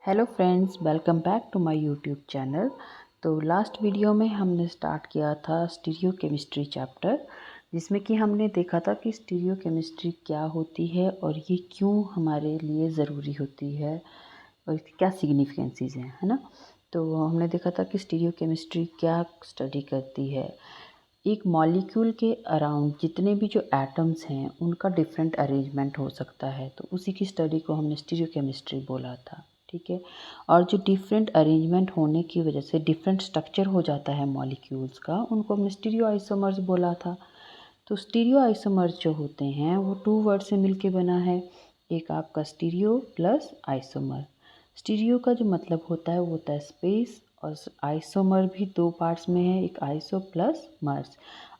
Hello friends, welcome back to my YouTube channel. तो last video में हमने start किया था स्टीरियो केमिस्ट्री चैप्टर, जिसमें कि हमने देखा था कि स्टीरियो केमिस्ट्री क्या होती है और ये क्यों हमारे लिए ज़रूरी होती है और इसकी क्या सिग्निफिकेंसीज हैं, है ना। तो हमने देखा था कि स्टीरियो केमिस्ट्री क्या स्टडी करती है। एक मॉलिक्यूल के अराउंड जितने भी जो एटम्स हैं उनका डिफरेंट अरेंजमेंट हो सकता है, तो उसी की स्टडी को हमने स्टीरियो केमिस्ट्री बोला था। ठीक है। और जो डिफरेंट अरेंजमेंट होने की वजह से डिफरेंट स्ट्रक्चर हो जाता है मॉलिक्यूल्स का, उनको हमने स्टीरियो आइसोमर्स बोला था। तो स्टीरियो आइसोमर्स जो होते हैं वो टू वर्ड से मिलके बना है। एक आपका स्टीरियो प्लस आइसोमर। स्टीरियो का जो मतलब होता है वो होता है स्पेस, और आइसोमर भी दो पार्ट्स में है, एक आइसो प्लस मर्स।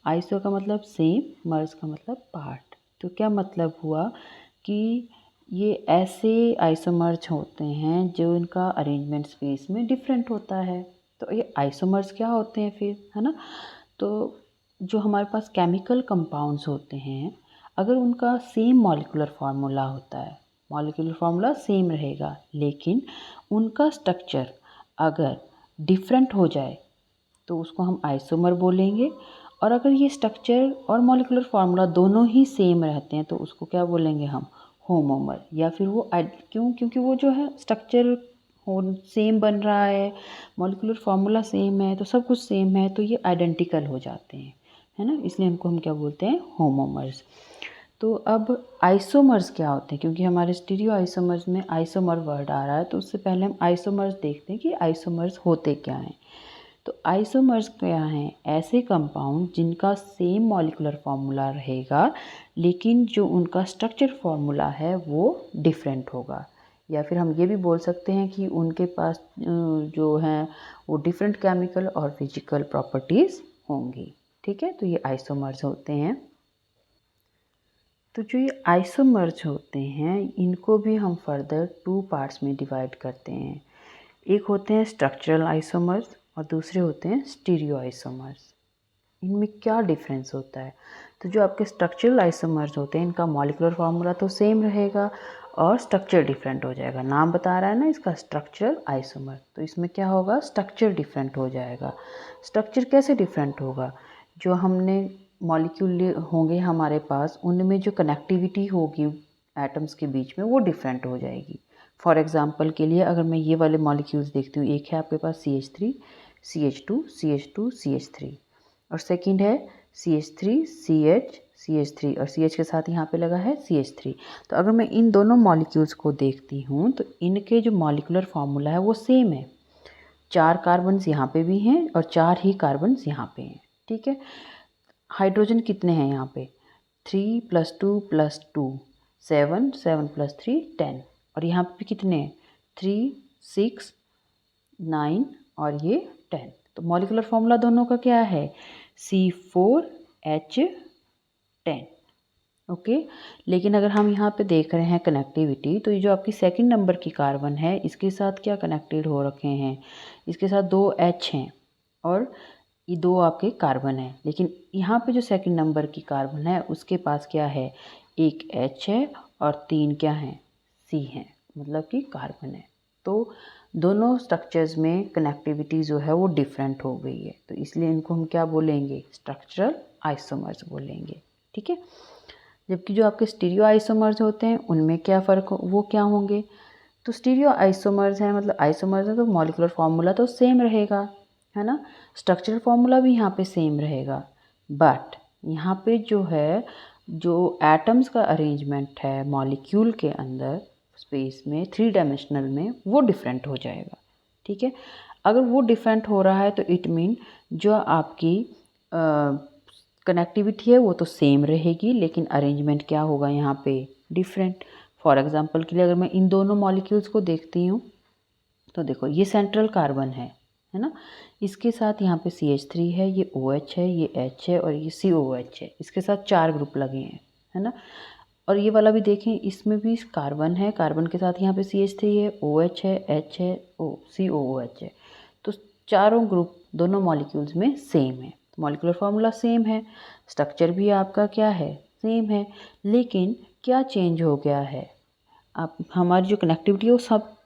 आइसो का मतलब सेम, मर्स का मतलब पार्ट। तो क्या मतलब हुआ कि ये ऐसे आइसोमर्स होते हैं जो इनका अरेंजमेंट स्पेस में डिफरेंट होता है। तो ये आइसोमर्स क्या होते हैं फिर, है ना। तो जो हमारे पास केमिकल कंपाउंड्स होते हैं, अगर उनका सेम मॉलिक्यूलर फार्मूला होता है, मॉलिक्यूलर फार्मूला सेम रहेगा, लेकिन उनका स्ट्रक्चर अगर डिफरेंट हो जाए तो उसको हम आइसोमर बोलेंगे। और अगर ये स्ट्रक्चर और मॉलिक्यूलर फार्मूला दोनों ही सेम रहते हैं तो उसको क्या बोलेंगे हम, होमोमर। या फिर वो क्योंकि वो जो है स्ट्रक्चर हो सेम बन रहा है, मॉलिक्यूलर फार्मूला सेम है, तो सब कुछ सेम है, तो ये आइडेंटिकल हो जाते हैं, है ना। इसलिए इनको हम क्या बोलते हैं, होमोमर्स। तो अब आइसोमर्स क्या होते हैं, क्योंकि हमारे स्टीरियो आइसोमर्स में आइसोमर वर्ड आ रहा है, तो उससे पहले हम आइसोमर्स देखते हैं कि आइसोमर्स होते क्या हैं। तो आइसोमर्स क्या हैं, ऐसे कंपाउंड जिनका सेम मॉलिक्यूलर फार्मूला रहेगा, लेकिन जो उनका स्ट्रक्चर फार्मूला है वो डिफरेंट होगा। या फिर हम ये भी बोल सकते हैं कि उनके पास जो हैं वो डिफरेंट केमिकल और फिजिकल प्रॉपर्टीज़ होंगी। ठीक है, तो ये आइसोमर्स होते हैं। तो जो ये आइसोमर्स होते हैं इनको भी हम फर्दर टू पार्ट्स में डिवाइड करते हैं। एक होते हैं स्ट्रक्चरल आइसोमर्स और दूसरे होते हैं स्टीरियो आइसोमर्स। इनमें क्या डिफरेंस होता है, तो जो आपके स्ट्रक्चरल आइसोमर्स होते हैं इनका मॉलिक्यूलर फार्मूला तो सेम रहेगा और स्ट्रक्चर डिफरेंट हो जाएगा। नाम बता रहा है ना इसका, स्ट्रक्चरल आइसोमर। तो इसमें क्या होगा, स्ट्रक्चर डिफरेंट हो जाएगा। स्ट्रक्चर कैसे डिफरेंट होगा, जो हमने मॉलिक्यूल होंगे हमारे पास, उनमें जो कनेक्टिविटी होगी एटम्स के बीच में वो डिफरेंट हो जाएगी। फॉर एग्जांपल के लिए अगर मैं ये वाले मॉलिक्यूल्स देखती हूँ, एक है आपके पास CH3 CH2 CH2 CH3, और सेकंड है CH3 CH CH3, और CH के साथ यहाँ पे लगा है CH3। तो अगर मैं इन दोनों मॉलिक्यूल्स को देखती हूँ तो इनके जो मॉलिक्यूलर फार्मूला है वो सेम है। 4 कार्बन्स यहाँ पे भी हैं और 4 ही कार्बन्स यहाँ पे हैं। ठीक है। हाइड्रोजन कितने हैं यहाँ पे, 3 + 2 + 2 7, 7 + 3 10, और यहाँ पे कितने हैं, 3 6 9 और ये 10। तो मॉलिक्यूलर फार्मूला दोनों का क्या है, C4H10। ओके। लेकिन अगर हम यहाँ पे देख रहे हैं कनेक्टिविटी, तो ये जो आपकी सेकंड नंबर की कार्बन है इसके साथ क्या कनेक्टेड हो रखे हैं, इसके साथ 2 H हैं और ये 2 आपके कार्बन है। लेकिन यहाँ पे जो सेकंड नंबर की कार्बन है उसके पास क्या है, एक H है और 3 क्या हैं, C हैं, मतलब कि कार्बन है। तो दोनों स्ट्रक्चर्स में कनेक्टिविटी जो है वो डिफरेंट हो गई है, तो इसलिए इनको हम क्या बोलेंगे, स्ट्रक्चरल आइसोमर्स बोलेंगे। ठीक है। जबकि जो आपके स्टीरियो आइसोमर्स होते हैं उनमें क्या फ़र्क वो क्या होंगे, तो स्टीरियो आइसोमर्स हैं, मतलब आइसोमर्स है तो मॉलिक्यूलर फार्मूला तो सेम रहेगा, है ना। स्ट्रक्चरल फार्मूला भी यहाँ पे सेम रहेगा, बट यहाँ पे जो है जो एटम्स का अरेंजमेंट है मॉलिक्यूल के अंदर स्पेस में 3 डायमेंशनल में, वो डिफरेंट हो जाएगा। ठीक है। अगर वो डिफरेंट हो रहा है तो इट मीन जो आपकी कनेक्टिविटी है वो तो सेम रहेगी, लेकिन अरेंजमेंट क्या होगा यहाँ पे, डिफरेंट। फॉर एग्जांपल के लिए अगर मैं इन दोनों मॉलिक्यूल्स को देखती हूँ तो देखो ये सेंट्रल कार्बन है ना, इसके साथ यहाँ पे CH3 है, ये OH है, ये H है और ये COH है, इसके साथ 4 ग्रुप लगे हैं, है ना। और ये वाला भी देखें, इसमें भी कार्बन है, कार्बन के साथ यहाँ पे CH3 है, OH है, H है, COOH है। तो चारों ग्रुप दोनों मॉलिक्यूल्स में सेम है, मॉलिक्यूलर फार्मूला सेम है, स्ट्रक्चर भी आपका क्या है, सेम है। लेकिन क्या चेंज हो गया है, आप हमारी जो कनेक्टिविटी है वो सब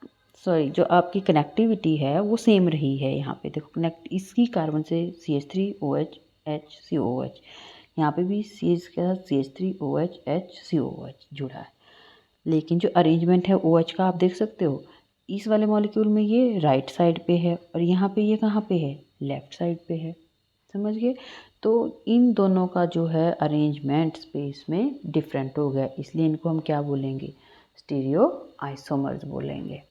सॉरी जो आपकी कनेक्टिविटी है वो सेम रही है। यहाँ पे देखो कनेक्ट इसकी कार्बन से CH3OH HCOOH, यहाँ पे भी CH के साथ CH3OH HCOOH जुड़ा है। लेकिन जो अरेंजमेंट है OH का आप देख सकते हो, इस वाले मॉलिक्यूल में ये राइट साइड पे है और यहाँ पे ये कहाँ पे है, लेफ्ट साइड पे है। समझ गए। तो इन दोनों का जो है अरेंजमेंट स्पेस में डिफरेंट हो गया, इसलिए इनको हम क्या बोलेंगे, स्टीरियो आइसोमर्स बोलेंगे।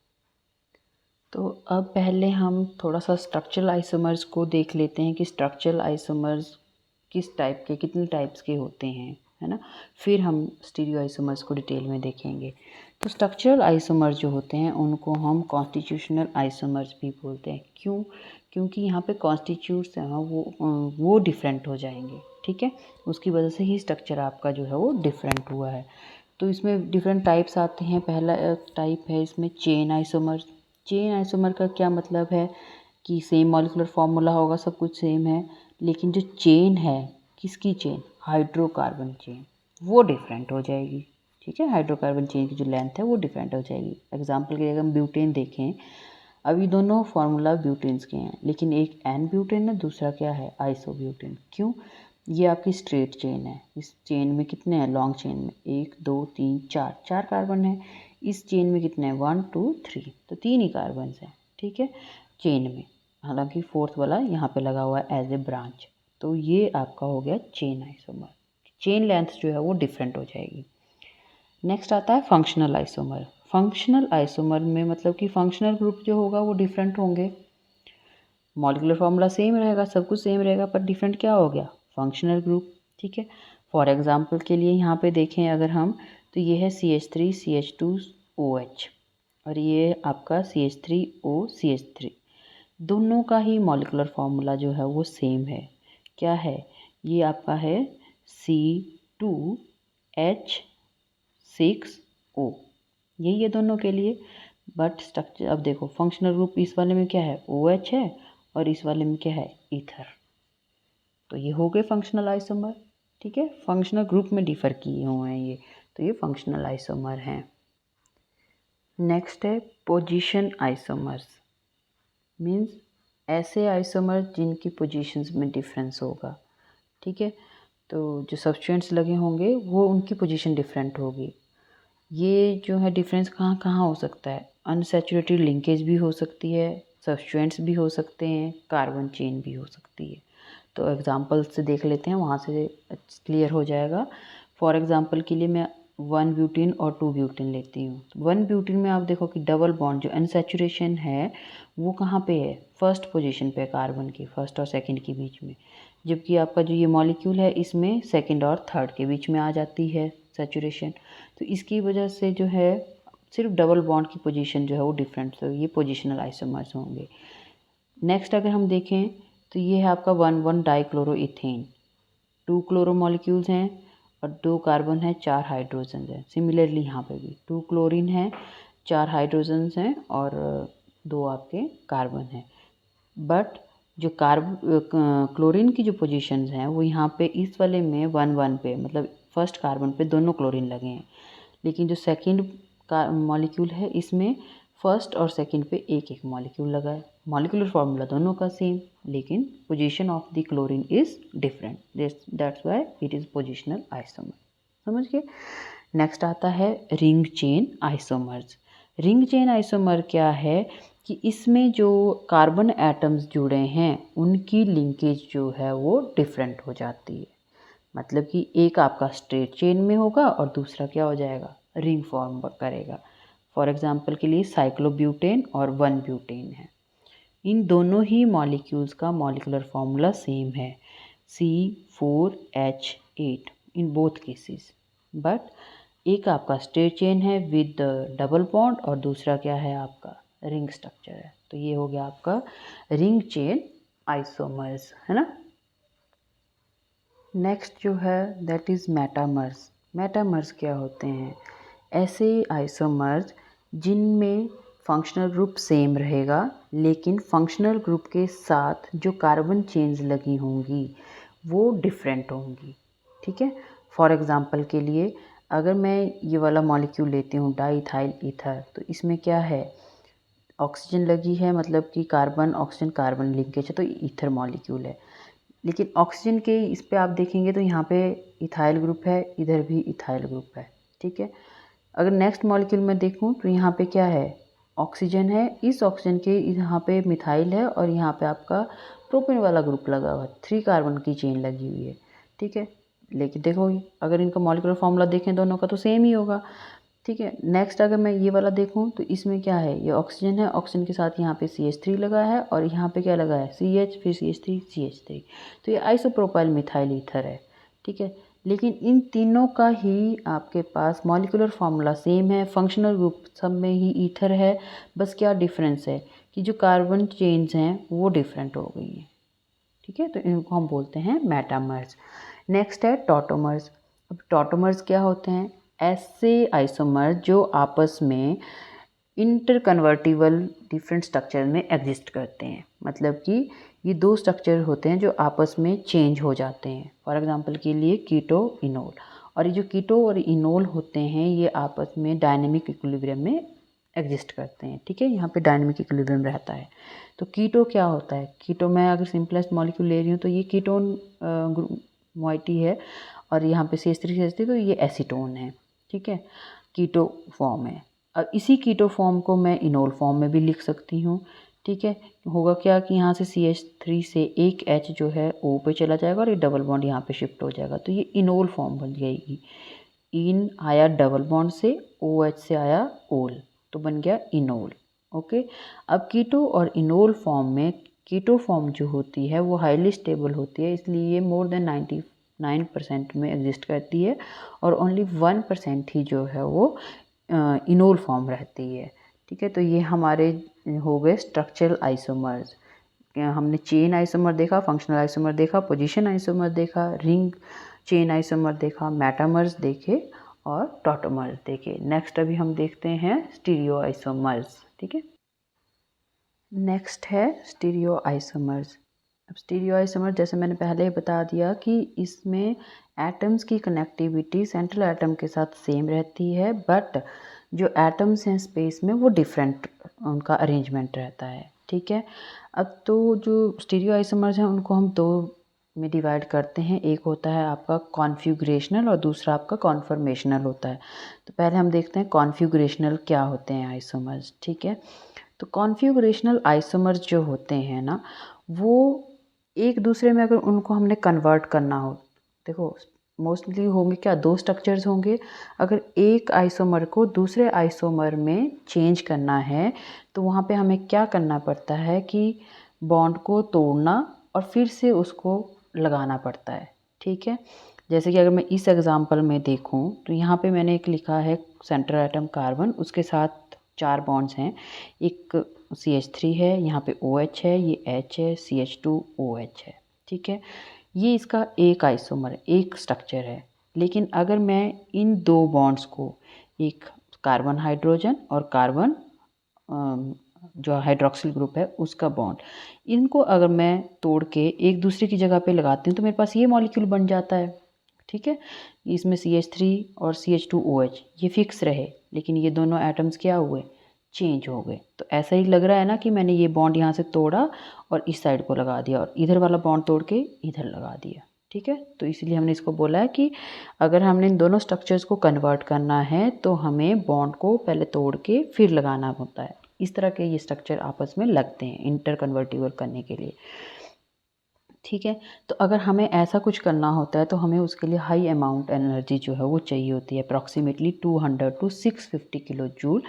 तो अब पहले हम थोड़ा सा स्ट्रक्चरल आइसोमर्स को देख लेते हैं कि स्ट्रक्चरल आइसोमर्स किस टाइप के, कितने टाइप्स के होते हैं, है ना। फिर हम स्टीरियो आइसोमर्स को डिटेल में देखेंगे। तो स्ट्रक्चरल आइसोमर्स जो होते हैं उनको हम कॉन्स्टिट्यूशनल आइसोमर्स भी बोलते हैं। क्यों? क्योंकि यहाँ पे कॉन्स्टिट्यूट्स हैं वो डिफरेंट हो जाएंगे, ठीक है। उसकी वजह से ही स्ट्रक्चर आपका जो है वो डिफरेंट हुआ है। तो इसमें डिफरेंट टाइप्स आते हैं। पहला टाइप है इसमें चेन आइसोमर्स। चेन आइसोमर का क्या मतलब है कि सेम मॉलिक्यूलर फार्मूला होगा, सब कुछ सेम है, लेकिन जो चेन है, किसकी चेन, हाइड्रोकार्बन चेन, वो डिफरेंट हो जाएगी, ठीक है। हाइड्रोकार्बन चेन की जो लेंथ है वो डिफरेंट हो जाएगी। एग्जांपल के लिए अगर हम ब्यूटेन देखें, अभी दोनों फार्मूला ब्यूटेन्स के हैं, लेकिन एक एन ब्यूटेन है, दूसरा क्या है, आइसोब्यूटेन। क्यों? ये आपकी स्ट्रेट चेन है। इस चेन में कितने हैं, लॉन्ग चेन में 1 2 3 4 4 कार्बन है। इस चेन में कितने हैं, 1 2 3, तो 3 ही कार्बन हैं, ठीक है, चेन में। हालांकि फोर्थ वाला यहाँ पे लगा हुआ है एज ए ब्रांच। तो ये आपका हो गया चेन आइसोमर। चेन लेंथ जो है वो डिफरेंट हो जाएगी। नेक्स्ट आता है फंक्शनल आइसोमर। फंक्शनल आइसोमर में मतलब कि फंक्शनल ग्रुप जो होगा वो डिफरेंट होंगे। मॉलिक्यूलर फार्मूला सेम रहेगा, सब कुछ सेम रहेगा, पर डिफरेंट क्या हो गया, फंक्शनल ग्रुप, ठीक है। फॉर एग्जांपल के लिए यहाँ पे देखें अगर हम, तो ये है CH3CH2OH और ये आपका CH3OCH3। दोनों का ही मॉलिक्यूलर फार्मूला जो है वो सेम है। क्या है, ये आपका है C2H6O, यही है दोनों के लिए। बट स्ट्रक्चर अब देखो, फंक्शनल ग्रुप इस वाले में क्या है, OH है, और इस वाले में क्या है, ईथर। तो ये हो गए फंक्शनल आइसोमर, ठीक है। फंक्शनल ग्रुप में डिफर किए हुए हैं ये, तो ये फंक्शनल आइसोमर हैं। नेक्स्ट है पोजीशन आइसोमर्स। मींस ऐसे आइसोमर जिनकी पोजीशंस में डिफरेंस होगा, ठीक है। तो जो सब्सटेंट्स लगे होंगे वो उनकी पोजीशन डिफरेंट होगी। ये जो है डिफरेंस कहाँ कहाँ हो सकता है, अनसैचुरेटेड लिंकेज भी हो सकती है, सब्सटेंट्स भी हो सकते हैं, कार्बन चेन भी हो सकती है। तो एग्जांपल से देख लेते हैं, वहाँ से क्लियर हो जाएगा। फॉर एग्जांपल के लिए मैं 1 ब्यूटीन और 2 ब्यूटीन लेती हूँ। 1 ब्यूटीन में आप देखो कि डबल बॉन्ड जो अनसैचुरेशन है वो कहाँ पे है, फर्स्ट पोजीशन पे, कार्बन की फर्स्ट और सेकंड के बीच में। जबकि आपका जो ये मॉलिक्यूल है इसमें सेकंड और थर्ड के बीच में आ जाती है सैचुरेशन। तो इसकी वजह से जो है सिर्फ डबल बॉन्ड की पोजीशन जो है वो डिफरेंट, तो ये पोजीशनल आइसोमर्स होंगे। नेक्स्ट अगर हम देखें तो ये है आपका 1,1 डाइक्लोरोइथेन। 2 क्लोरो मॉलिक्यूल्स हैं और 2 कार्बन है, 4 हाइड्रोजन हैं। सिमिलरली यहाँ पे भी 2 क्लोरीन है, 4 हाइड्रोजन हैं और 2 आपके कार्बन हैं। बट जो क्लोरीन की जो पोजीशंस हैं वो यहाँ पे इस वाले में 1,1 पे, मतलब फर्स्ट कार्बन पे दोनों क्लोरीन लगे हैं। लेकिन जो सेकंड का मॉलिक्यूल है इसमें फर्स्ट और सेकंड पे एक एक मॉलिक्यूल लगा है। मॉलिक्यूलर फार्मूला दोनों का सेम, लेकिन position of the chlorine is different, that's why it is positional isomer. समझ गए। नेक्स्ट आता है ring chain isomers. Ring chain isomer क्या है कि इसमें जो कार्बन एटम्स जुड़े हैं उनकी लिंकेज जो है वो डिफरेंट हो जाती है। मतलब कि एक आपका स्ट्रेट चेन में होगा और दूसरा क्या हो जाएगा, रिंग फॉर्म करेगा। फॉर एग्जांपल के लिए साइक्लोब्यूटेन और 1 ब्यूटेन है। इन दोनों ही मॉलिक्यूल्स का मॉलिक्यूलर फार्मूला सेम है, C4H8 in both cases. But एक आपका स्ट्रेट चेन है विद डबल बॉन्ड और दूसरा क्या है आपका रिंग स्ट्रक्चर है। तो ये हो गया आपका रिंग चेन आइसोमर्स, है ना। नेक्स्ट जो है दैट इज़ मेटामर्स। मेटामर्स क्या होते हैं, ऐसे आइसोमर्स जिनमें फंक्शनल ग्रुप सेम रहेगा लेकिन फंक्शनल ग्रुप के साथ जो कार्बन चेन्स लगी होंगी वो डिफरेंट होंगी, ठीक है। फॉर एग्जांपल के लिए अगर मैं ये वाला मॉलिक्यूल लेती हूँ डाईइथाइल ईथर, तो इसमें क्या है, ऑक्सीजन लगी है, मतलब कि कार्बन ऑक्सीजन कार्बन लिंकेज है, तो ईथर मॉलिक्यूल है। लेकिन ऑक्सीजन के इस पे आप देखेंगे तो यहाँ पे इथाइल ग्रुप है, इधर भी इथाइल ग्रुप है, ठीक है। अगर नेक्स्ट मॉलिक्यूल में देखूँ तो यहाँ पे क्या है, ऑक्सीजन है, इस ऑक्सीजन के यहाँ पे मिथाइल है और यहाँ पे आपका प्रोपेन वाला ग्रुप लगा हुआ है, 3 कार्बन की चेन लगी हुई है, ठीक है। लेकिन देखो अगर इनका मॉलिक्यूलर फॉर्मूला देखें दोनों का तो सेम ही होगा, ठीक है। नेक्स्ट अगर मैं ये वाला देखूँ तो इसमें क्या है, ये ऑक्सीजन है, ऑक्सीजन के साथ यहाँ पे CH3 लगा है और यहाँ पे क्या लगा है, CH फिर CH3 CH3, तो ये आइसोप्रोपाइल मिथाइल ईथर है, ठीक है। लेकिन इन तीनों का ही आपके पास मॉलिक्यूलर फार्मूला सेम है, फंक्शनल ग्रुप सब में ही ईथर है, बस क्या डिफरेंस है कि जो कार्बन चेन्स हैं वो डिफरेंट हो गई हैं, ठीक है। तो इनको हम बोलते हैं मेटामर्स। नेक्स्ट है टॉटोमर्स। अब टॉटोमर्स क्या होते हैं, ऐसे आइसोमर्स जो आपस में इंटरकन्वर्टिबल डिफरेंट स्ट्रक्चर में एग्जिस्ट करते हैं, मतलब कि ये दो स्ट्रक्चर होते हैं जो आपस में चेंज हो जाते हैं। फॉर एग्जांपल के लिए कीटो इनोल, और ये जो कीटो और इनोल होते हैं ये आपस में डायनेमिक इक्विलिब्रियम में एग्जिस्ट करते हैं, ठीक है। यहाँ पे डायनेमिक इक्विलिब्रियम रहता है। तो कीटो क्या होता है, कीटो में अगर सिंपलेस्ट मॉलिक्यूल ले रही हूँ तो ये कीटोन मोइटी है और यहाँ पे CH3 तो ये एसीटोन है, ठीक है, कीटो फॉर्म है। अब इसी कीटो फॉर्म को मैं इनोल फॉर्म में भी लिख सकती हूँ, ठीक है। होगा क्या कि यहाँ से CH3 से एक H जो है O पे चला जाएगा और ये डबल बॉन्ड यहाँ पे शिफ्ट हो जाएगा, तो ये इनोल फॉर्म बन जाएगी। इन आया डबल बॉन्ड से, OH से आया ओल, तो बन गया इनोल, ओके। अब कीटो और इनोल फॉर्म में कीटो फॉर्म जो होती है वो हाईली स्टेबल होती है, इसलिए ये मोर देन 99% में एग्जिस्ट करती है और ओनली 1% ही जो है वो इनोल फॉर्म रहती है, ठीक है। तो ये हमारे हो गए स्ट्रक्चरल आइसोमर्स। हमने चेन आइसोमर देखा, फंक्शनल आइसोमर देखा, पोजीशन आइसोमर देखा, रिंग चेन आइसोमर देखा, मेटामर्स देखे और टॉटोमर्स देखे। नेक्स्ट अभी हम देखते हैं स्टीरियो आइसोमर्स, ठीक है। नेक्स्ट है स्टीरियो आइसोमर्स। अब स्टीरियो आइसोमर जैसे मैंने पहले ही बता दिया कि इसमें एटम्स की कनेक्टिविटी सेंट्रल एटम के साथ सेम रहती है, बट जो एटम्स हैं स्पेस में वो डिफरेंट उनका अरेंजमेंट रहता है, ठीक है। अब तो जो स्टीरियो आइसोमर्स हैं उनको हम दो में डिवाइड करते हैं, एक होता है आपका कॉन्फ़िगरेशनल और दूसरा आपका कॉन्फॉर्मेशनल होता है। तो पहले हम देखते हैं कॉन्फ़िगरेशनल क्या होते हैं आइसोमर्स, ठीक है। तो कॉन्फ़िगरेशनल आइसोमर्स जो होते हैं ना, वो एक दूसरे में अगर उनको हमने कन्वर्ट करना हो, देखो मोस्टली होंगे क्या, दो स्ट्रक्चर्स होंगे। अगर एक आइसोमर को दूसरे आइसोमर में चेंज करना है तो वहाँ पे हमें क्या करना पड़ता है कि बॉन्ड को तोड़ना और फिर से उसको लगाना पड़ता है, ठीक है। जैसे कि अगर मैं इस एग्जांपल में देखूं तो यहाँ पे मैंने एक लिखा है सेंट्रल एटम कार्बन, उसके साथ 4 बॉन्ड्स हैं, एक CH3 है, यहाँ पे OH है, ये H है, CH2OH है, ठीक है। ये इसका एक आइसोमर एक स्ट्रक्चर है। लेकिन अगर मैं इन दो बॉन्ड्स को, एक कार्बन हाइड्रोजन और कार्बन जो हाइड्रोक्सिल ग्रुप है उसका बॉन्ड, इनको अगर मैं तोड़ के एक दूसरे की जगह पे लगाती हूँ तो मेरे पास ये मॉलिक्यूल बन जाता है, ठीक है। इसमें CH3 और CH2OH ये फिक्स रहे, लेकिन ये दोनों एटम्स क्या हुए, चेंज हो गए। तो ऐसा ही लग रहा है ना कि मैंने ये बॉन्ड यहाँ से तोड़ा और इस साइड को लगा दिया और इधर वाला बॉन्ड तोड़ के इधर लगा दिया, ठीक है। तो इसलिए हमने इसको बोला है कि अगर हमने इन दोनों स्ट्रक्चर्स को कन्वर्ट करना है तो हमें बॉन्ड को पहले तोड़ के फिर लगाना होता है। इस तरह के ये स्ट्रक्चर आपस में लगते हैं इंटर कन्वर्टिबल करने के लिए, ठीक है। तो अगर हमें ऐसा कुछ करना होता है तो हमें उसके लिए हाई अमाउंट एनर्जी जो है वो चाहिए होती है, अप्रॉक्सीमेटली 200 to 650 किलो जूल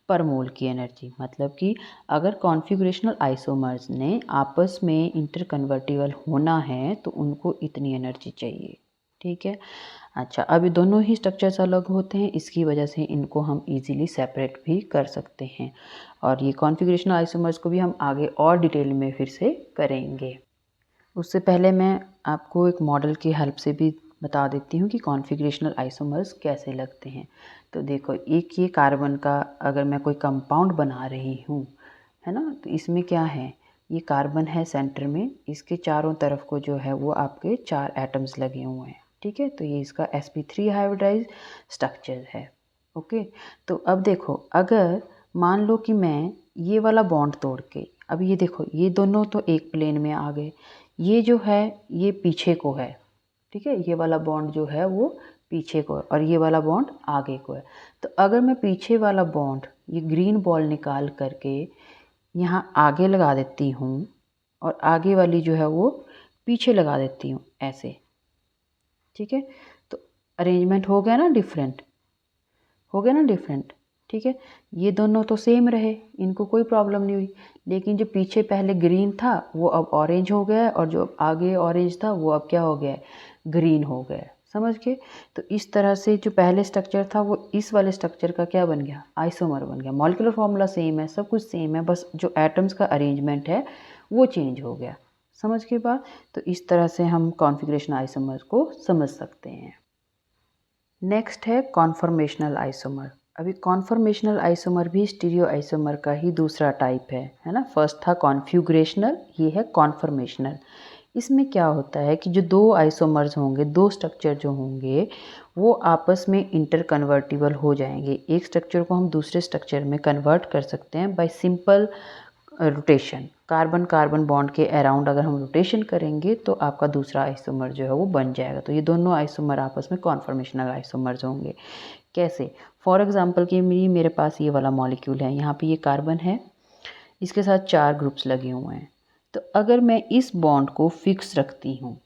पर मोल की एनर्जी। मतलब कि अगर कॉन्फ़िगरेशनल आइसोमर्स ने आपस में इंटर कन्वर्टिबल होना है तो उनको इतनी एनर्जी चाहिए, ठीक है। अच्छा, अभी दोनों ही स्ट्रक्चर्स अलग होते हैं, इसकी वजह से इनको हम इजीली सेपरेट भी कर सकते हैं और ये कॉन्फ़िगरेशनल आइसोमर्स को भी हम आगे और डिटेल में फिर से करेंगे। उससे पहले मैं आपको एक मॉडल की हेल्प से भी बता देती हूँ कि कॉन्फ़िगरेशनल आइसोमर्स कैसे लगते हैं। तो देखो, एक ये कार्बन का अगर मैं कोई कंपाउंड बना रही हूँ, है ना, तो इसमें क्या है, ये कार्बन है सेंटर में, इसके चारों तरफ को जो है वो आपके 4 एटम्स लगे हुए हैं, ठीक है। तो ये इसका sp3 हाइब्रिडाइज स्ट्रक्चर है, ओके। तो अब देखो, अगर मान लो कि मैं ये वाला बॉन्ड तोड़ के, अब ये देखो ये दोनों तो एक प्लेन में आ गए, ये जो है ये पीछे को है, ठीक है, ये वाला बॉन्ड जो है वो पीछे को है और ये वाला बॉन्ड आगे को है। तो अगर मैं पीछे वाला बॉन्ड ये ग्रीन बॉल निकाल करके यहाँ आगे लगा देती हूँ और आगे वाली जो है वो पीछे लगा देती हूँ ऐसे, ठीक है, तो अरेंजमेंट हो गया ना डिफरेंट, हो गया ना डिफरेंट, ठीक है। ये दोनों तो सेम रहे, इनको कोई प्रॉब्लम नहीं हुई, लेकिन जो पीछे पहले ग्रीन था वो अब ऑरेंज हो गया है और जो आगे ऑरेंज था वो अब क्या हो गया है, ग्रीन हो गया है, समझ गए। तो इस तरह से जो पहले स्ट्रक्चर था वो इस वाले स्ट्रक्चर का क्या बन गया, आइसोमर बन गया। मॉलिक्यूलर फार्मूला सेम है, सब कुछ सेम है, बस जो एटम्स का अरेंजमेंट है वो चेंज हो गया, समझ के बाद। तो इस तरह से हम कॉन्फ़िगरेशन आइसोमर को समझ सकते हैं। नेक्स्ट है कॉन्फॉर्मेशनल आइसोमर। अभी कॉन्फॉर्मेशनल आइसोमर भी स्टीरियो आइसोमर का ही दूसरा टाइप है ना। फर्स्ट था कॉन्फ़िगरेशनल, ये है कॉन्फॉर्मेशनल। इसमें क्या होता है कि जो दो आइसोमर्स होंगे, दो स्ट्रक्चर जो होंगे वो आपस में इंटर कन्वर्टिबल हो जाएंगे। एक स्ट्रक्चर को हम दूसरे स्ट्रक्चर में कन्वर्ट कर सकते हैं bye simple rotation. Carbon carbon bond के अराउंड अगर हम रोटेशन करेंगे तो आपका दूसरा आइसोमर जो है वो बन जाएगा। तो ये दोनों आइसोमर आपस में कॉन्फॉर्मेशनल आइसोमर्स होंगे। कैसे, फॉर एग्जांपल कि मेरे पास ये वाला मॉलिक्यूल है, यहाँ पे ये कार्बन है, इसके साथ 4 ग्रुप्स लगे हुए हैं। तो अगर मैं इस बॉन्ड को फिक्स रखती हूँ,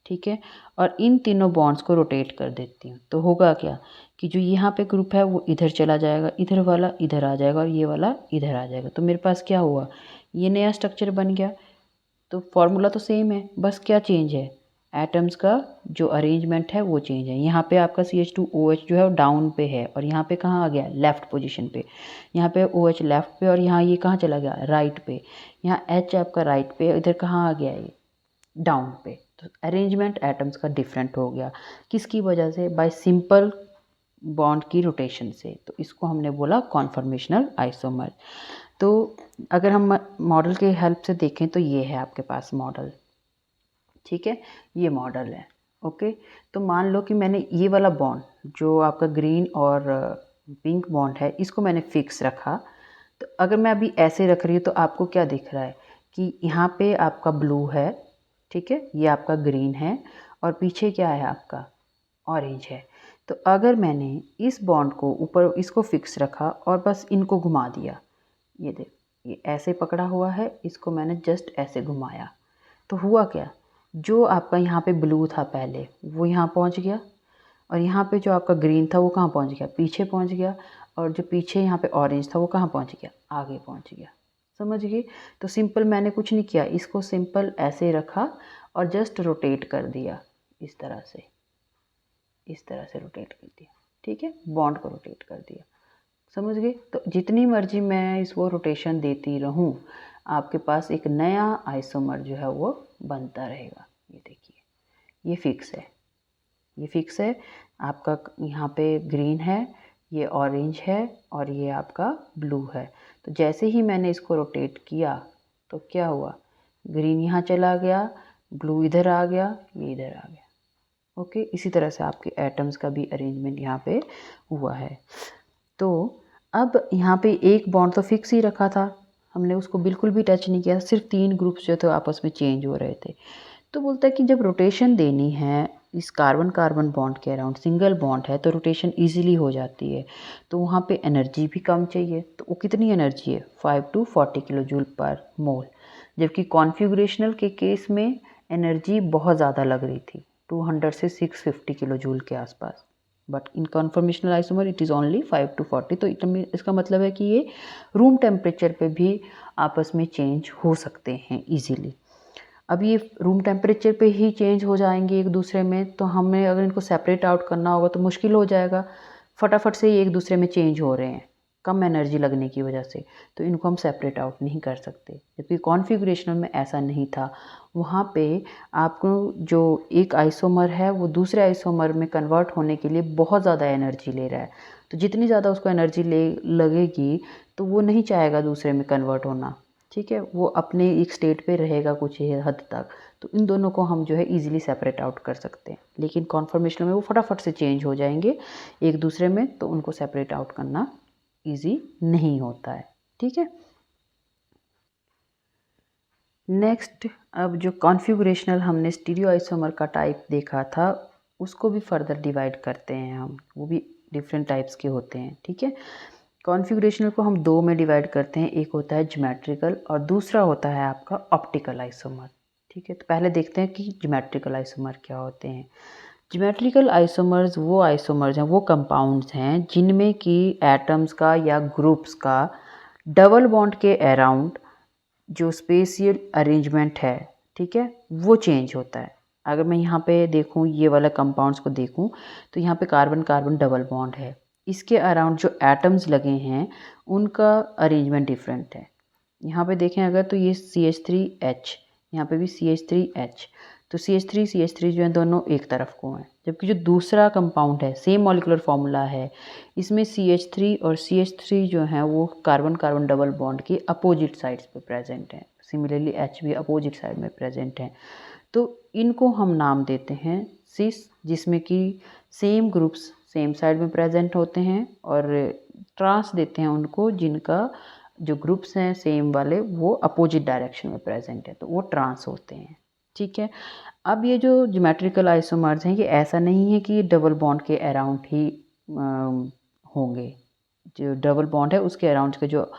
ठीक है, और इन तीनों बॉन्ड्स को रोटेट कर देती हूँ, तो होगा क्या कि जो यहाँ पे ग्रुप है वो इधर चला जाएगा, इधर वाला इधर आ जाएगा और ये वाला इधर आ जाएगा। तो मेरे पास क्या हुआ, ये नया स्ट्रक्चर बन गया। तो फॉर्मूला तो सेम है, बस क्या चेंज है, एटम्स का जो अरेंजमेंट है वो चेंज है। यहाँ पे आपका CH2OH जो है वो डाउन पे है और यहाँ पे कहाँ आ गया, लेफ़्ट पोजीशन पे। यहाँ पे OH लेफ़्ट पे और यहाँ ये कहाँ चला गया, राइट पे। यहाँ H आपका राइट पे, इधर कहाँ आ गया, ये डाउन पे। तो अरेंजमेंट एटम्स का डिफरेंट हो गया, किसकी वजह से, बाय सिंपल बॉन्ड की रोटेशन से। तो इसको हमने बोला कॉन्फॉर्मेशनल आइसोमर। तो अगर हम मॉडल के हेल्प से देखें तो ये है आपके पास मॉडल, ठीक है, ये मॉडल है। ओके, तो मान लो कि मैंने ये वाला बॉन्ड जो आपका ग्रीन और पिंक बॉन्ड है इसको मैंने फिक्स रखा। तो अगर मैं अभी ऐसे रख रही हूँ तो आपको क्या दिख रहा है कि यहाँ पे आपका ब्लू है, ठीक है, ये आपका ग्रीन है और पीछे क्या है आपका ऑरेंज है। तो अगर मैंने इस बॉन्ड को ऊपर इसको फिक्स रखा और बस इनको घुमा दिया, ये देख, ये ऐसे पकड़ा हुआ है, इसको मैंने जस्ट ऐसे घुमाया, तो हुआ क्या, जो आपका यहाँ पे ब्लू था पहले वो यहाँ पहुँच गया और यहाँ पे जो आपका ग्रीन था वो कहाँ पहुँच गया, पीछे पहुँच गया, और जो पीछे यहाँ पे ऑरेंज था वो कहाँ पहुँच गया, आगे पहुँच गया, समझ गए। तो सिंपल मैंने कुछ नहीं किया, इसको सिंपल ऐसे रखा और जस्ट रोटेट कर दिया, इस तरह से, इस तरह से रोटेट कर दिया, ठीक है, बॉन्ड को रोटेट कर दिया, समझ गए। तो जितनी मर्जी मैं इसको रोटेशन देती रहूं, आपके पास एक नया आइसोमर जो है वो बनता रहेगा। ये देखिए, ये फिक्स है, ये फिक्स है आपका, यहाँ पे ग्रीन है, ये ऑरेंज है और ये आपका ब्लू है। तो जैसे ही मैंने इसको रोटेट किया तो क्या हुआ, ग्रीन यहाँ चला गया, ब्लू इधर आ गया, ये इधर आ गया। ओके, इसी तरह से आपके एटम्स का भी अरेंजमेंट यहाँ पे हुआ है। तो अब यहाँ पे एक बॉन्ड तो फिक्स ही रखा था, हमने उसको बिल्कुल भी टच नहीं किया, सिर्फ 3 ग्रुप्स जो थे आपस में चेंज हो रहे थे। तो बोलता है कि जब रोटेशन देनी है इस कार्बन कार्बन बॉन्ड के अराउंड, सिंगल बॉन्ड है तो रोटेशन इजीली हो जाती है, तो वहाँ पे एनर्जी भी कम चाहिए। तो वो कितनी एनर्जी है, 5 to 40 किलो जूल पर मोल, जबकि कॉन्फ़िगरेशनल के केस में एनर्जी बहुत ज़्यादा लग रही थी, 200 से 650 किलो जूल के आसपास। But in conformational isomer it is only 5 to 40। तो इसका मतलब है कि ये रूम टेम्परेचर पे भी आपस में चेंज हो सकते हैं इजीली। अब ये रूम टेम्परेचर पे ही चेंज हो जाएंगे एक दूसरे में, तो हमें अगर इनको सेपरेट आउट करना होगा तो मुश्किल हो जाएगा, फटाफट से ही एक दूसरे में चेंज हो रहे हैं कम एनर्जी लगने की वजह से, तो इनको हम सेपरेट आउट नहीं कर सकते। जबकि कॉन्फ़िगरेशनल में ऐसा नहीं था, वहाँ पे आपको जो एक आइसोमर है वो दूसरे आइसोमर में कन्वर्ट होने के लिए बहुत ज़्यादा एनर्जी ले रहा है। तो जितनी ज़्यादा उसको एनर्जी लगेगी तो वो नहीं चाहेगा दूसरे में कन्वर्ट होना, ठीक है, वो अपने एक स्टेट पे रहेगा कुछ हद तक। तो इन दोनों को हम जो है इजीली सेपरेट आउट कर सकते हैं, लेकिन कॉन्फॉर्मेशनल में वो फटाफट से चेंज हो जाएंगे एक दूसरे में, तो उनको सेपरेट आउट करना इजी नहीं होता है, ठीक है। नेक्स्ट, अब जो कॉन्फ़िगरेशनल हमने स्टीरियो आइसोमर का टाइप देखा था, उसको भी फर्दर डिवाइड करते हैं हम, वो भी डिफरेंट टाइप्स के होते हैं, ठीक है। कॉन्फ़िगरेशनल को हम दो में डिवाइड करते हैं, एक होता है ज्योमेट्रिकल और दूसरा होता है आपका ऑप्टिकल आइसोमर, ठीक है। तो पहले देखते हैं कि ज्योमेट्रिकल आइसोमर क्या होते हैं। ज्योमेट्रिकल आइसोमर्स वो आइसोमर्स हैं, वो कंपाउंड्स हैं जिनमें कि एटम्स का या ग्रुप्स का डबल बॉन्ड के अराउंड जो स्पेशियल अरेंजमेंट है, ठीक है, वो चेंज होता है। अगर मैं यहाँ पे देखूँ, ये वाला कंपाउंड्स को देखूँ, तो यहाँ पे कार्बन कार्बन डबल बॉन्ड है, इसके अराउंड जो एटम्स लगे हैं उनका अरेंजमेंट डिफरेंट है। यहाँ पे देखें अगर, तो ये CH3H, यहाँ पे भी CH3H, तो CH3 जो है दोनों एक तरफ को हैं, जबकि जो दूसरा कंपाउंड है सेम मॉलिक्यूलर फार्मूला है, इसमें CH3 और CH3 जो हैं वो कार्बन कार्बन डबल बॉन्ड की अपोजिट साइड्स पे प्रेजेंट हैं। सिमिलरली H भी अपोजिट साइड में प्रेजेंट है। तो इनको हम नाम देते हैं सिस, जिसमें कि सेम ग्रुप्स सेम साइड में प्रेजेंट होते हैं, और ट्रांस देते हैं उनको जिनका जो ग्रुप्स हैं सेम वाले वो अपोजिट डायरेक्शन में प्रेजेंट है, तो वो ट्रांस होते हैं, ठीक है। अब ये जो ज्योमेट्रिकल आइसोमर्स हैं, ये ऐसा नहीं है कि डबल बॉन्ड के अराउंड ही होंगे। जो डबल बॉन्ड है उसके अराउंड के जो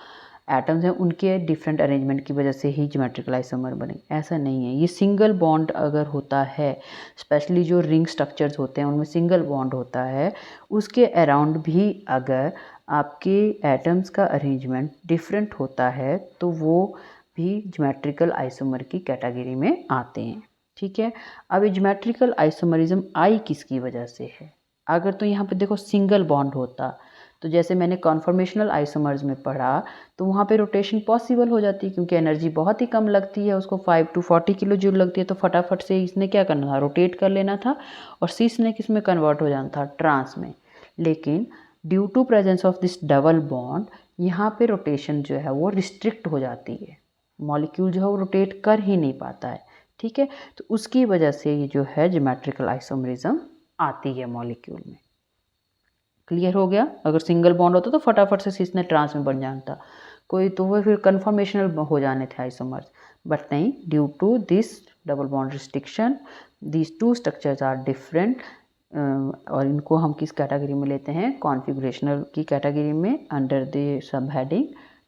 एटम्स हैं उनके डिफरेंट अरेंजमेंट की वजह से ही ज्योमेट्रिकल आइसोमर बने, ऐसा नहीं है। ये सिंगल बॉन्ड अगर होता है, स्पेशली जो रिंग स्ट्रक्चर्स होते हैं उनमें सिंगल बॉन्ड होता है, उसके अराउंड भी अगर आपके एटम्स का अरेंजमेंट डिफरेंट होता है तो वो भी ज्योमेट्रिकल आइसोमर की कैटेगरी में आते हैं, ठीक है। अब ये ज्योमेट्रिकल आइसोमरिज्म आई किसकी वजह से है? अगर तो यहाँ पे देखो सिंगल बॉन्ड होता, तो जैसे मैंने कॉन्फॉर्मेशनल आइसोमर्स में पढ़ा, तो वहाँ पे रोटेशन पॉसिबल हो जाती है क्योंकि एनर्जी बहुत ही कम लगती है, उसको 5 to 40 किलो जूल लगती है, तो फटाफट से इसने क्या करना था, रोटेट कर लेना था, और सिस ने किस में कन्वर्ट हो जाना था, ट्रांस में। लेकिन due to presence of this double bond, यहाँ पे रोटेशन जो है वो रिस्ट्रिक्ट हो जाती है, मॉलिक्यूल जो है वो रोटेट कर ही नहीं पाता है, ठीक है। तो उसकी वजह से ये जो है ज्योमेट्रिकल आइसोमरिज्म आती है मॉलिक्यूल में। क्लियर हो गया? अगर सिंगल बॉन्ड होता तो फटाफट से सिस ने ट्रांस में बन जाता, कोई तो वो फिर कन्फर्मेशनल हो जाने थे आइसोमर्स, बट नहीं, due to this double bond restriction these two structures are different. और इनको हम किस कैटेगरी में लेते हैं, कॉन्फ़िगरेशनल की कैटेगरी में, under the sub heading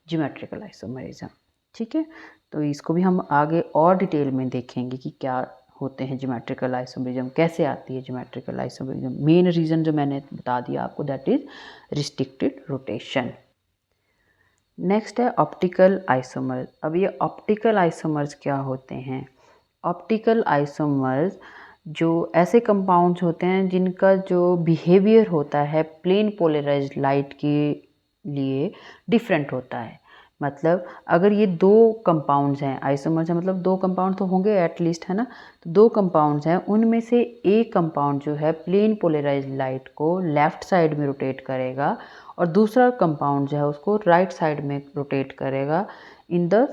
geometrical isomerism, ठीक है। तो इसको भी हम आगे और डिटेल में देखेंगे कि क्या होते हैं ज्योमेट्रिकल आइसोमरिज्म, कैसे आती है ज्योमेट्रिकल आइसोमरिज्म। मेन रीज़न जो मैंने बता दिया आपको, that is restricted rotation. Next है ऑप्टिकल आइसोमर्स। अब ये ऑप्टिकल आइसोमर्स क्या होते हैं? ऑप्टिकल आइसोमर्स जो ऐसे कंपाउंड्स होते हैं जिनका जो बिहेवियर होता है प्लेन पोलराइज्ड लाइट के लिए डिफरेंट होता है। मतलब अगर ये दो कंपाउंड्स हैं, आइसोमर्स हैं मतलब दो कंपाउंड तो होंगे एटलीस्ट, है ना। तो दो कंपाउंड्स हैं, उनमें से एक कंपाउंड जो है प्लेन पोलराइज्ड लाइट को लेफ़्ट साइड में रोटेट करेगा और दूसरा कंपाउंड जो है उसको राइट साइड में रोटेट करेगा इन द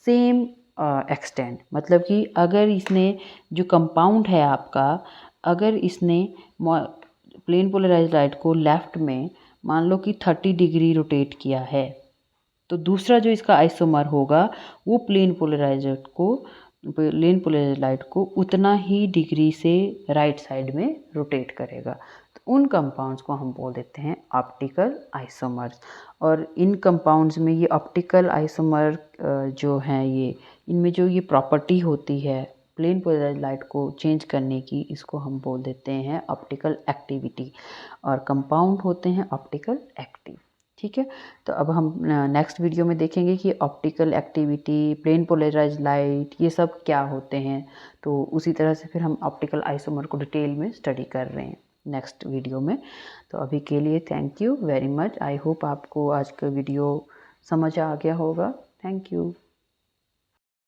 सेम एक्सटेंट। मतलब कि अगर इसने जो कंपाउंड है आपका, अगर इसने प्लेन पोलराइज्ड लाइट को लेफ़्ट में मान लो कि 30 डिग्री रोटेट किया है, तो दूसरा जो इसका आइसोमर होगा वो प्लेन पोलराइज्ड लाइट को उतना ही डिग्री से राइट साइड में रोटेट करेगा। तो उन कंपाउंड्स को हम बोल देते हैं ऑप्टिकल आइसोमर्स। और इन कंपाउंड्स में ये ऑप्टिकल आइसोमर जो हैं, ये इनमें जो ये प्रॉपर्टी होती है प्लेन पोलराइज्ड लाइट को चेंज करने की, इसको हम बोल देते हैं ऑप्टिकल एक्टिविटी, और कंपाउंड होते हैं ऑप्टिकल एक्टिव, ठीक है। तो अब हम नेक्स्ट वीडियो में देखेंगे कि optical activity, plane polarised light, ये सब क्या होते हैं। तो उसी तरह से फिर हम ऑप्टिकल आइसोमर को डिटेल में स्टडी कर रहे हैं नेक्स्ट वीडियो में। तो अभी के लिए thank you very much. I hope आपको आज का वीडियो समझ आ गया होगा। Thank you.